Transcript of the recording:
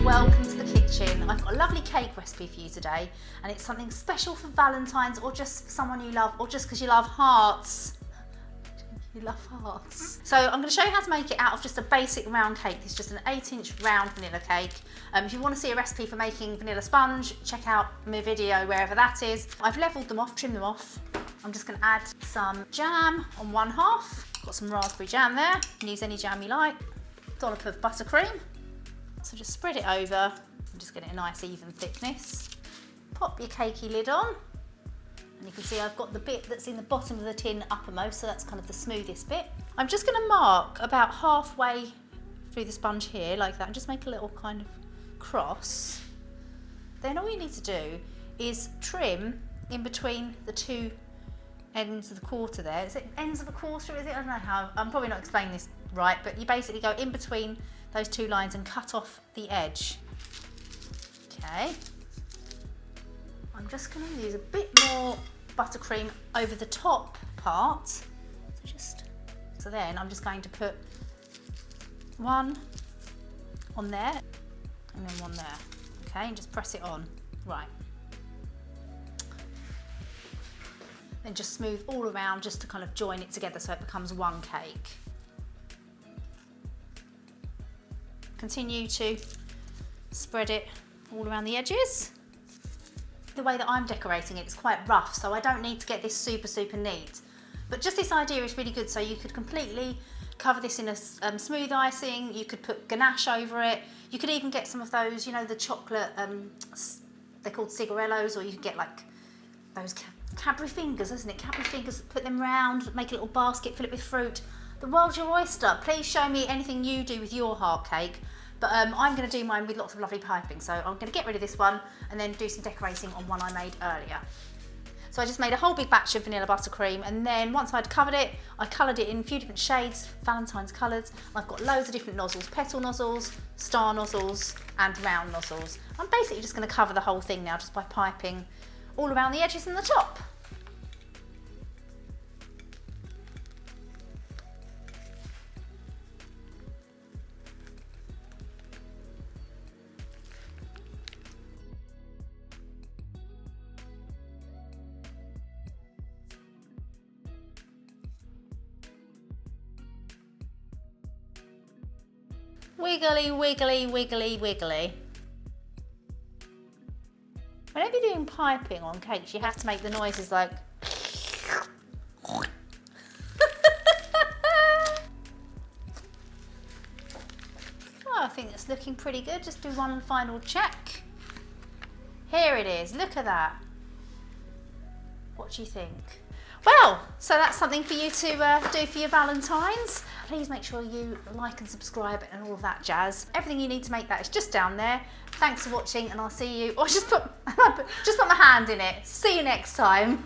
Welcome to the kitchen. I've got a lovely cake recipe for you today, and it's something special for Valentine's, or just for someone you love, or just because you love hearts. You love hearts. So I'm going to show you how to make it out of just a basic round cake. It's just an 8-inch round vanilla cake. If you want to see a recipe for making vanilla sponge, check out my video wherever that is. I've levelled them off, trimmed them off. I'm just going to add some jam on one half. Got some raspberry jam there. You can use any jam you like. Dollop of buttercream. So just spread it over and just get it a nice even thickness. Pop your cakey lid on. And you can see I've got the bit that's in the bottom of the tin uppermost, so that's kind of the smoothest bit. I'm just going to mark about halfway through the sponge here, like that, and just make a little kind of cross. Then all you need to do is trim in between the two ends of the quarter there. Is it ends of the quarter, is it? I don't know how. I'm probably not explaining this right, but you basically go in between those two lines and cut off the edge. Okay. I'm just going to use a bit more buttercream over the top part. So then I'm just going to put one on there and then one there. Okay, and just press it on. Right. Then just smooth all around just to kind of join it together so it becomes one cake. Continue to spread it all around the edges. The way that I'm decorating it is quite rough, so I don't need to get this super neat. But just this idea is really good, so you could completely cover this in a smooth icing, you could put ganache over it, you could even get some of those, you know, the chocolate, they're called cigarellos, or you could get like those Cadbury fingers, isn't it? Cadbury fingers, put them round, make a little basket, fill it with fruit. The world's your oyster. Please show me anything you do with your heart cake. But I'm going to do mine with lots of lovely piping, so I'm going to get rid of this one and then do some decorating on one I made earlier. So I just made a whole big batch of vanilla buttercream, and then once I'd covered it, I coloured it in a few different shades, Valentine's colours. I've got loads of different nozzles, petal nozzles, star nozzles and round nozzles. I'm basically just going to cover the whole thing now just by piping all around the edges and the top. Wiggly, wiggly, wiggly, wiggly. Whenever you're doing piping on cakes, you have to make the noises like... Oh, I think that's looking pretty good. Just do one final check. Here it is, look at that. What do you think? Well, so that's something for you to do for your Valentines. Please make sure you like and subscribe and all of that jazz. Everything you need to make that is just down there. Thanks for watching, and I'll see you, or just put my hand in it. See you next time.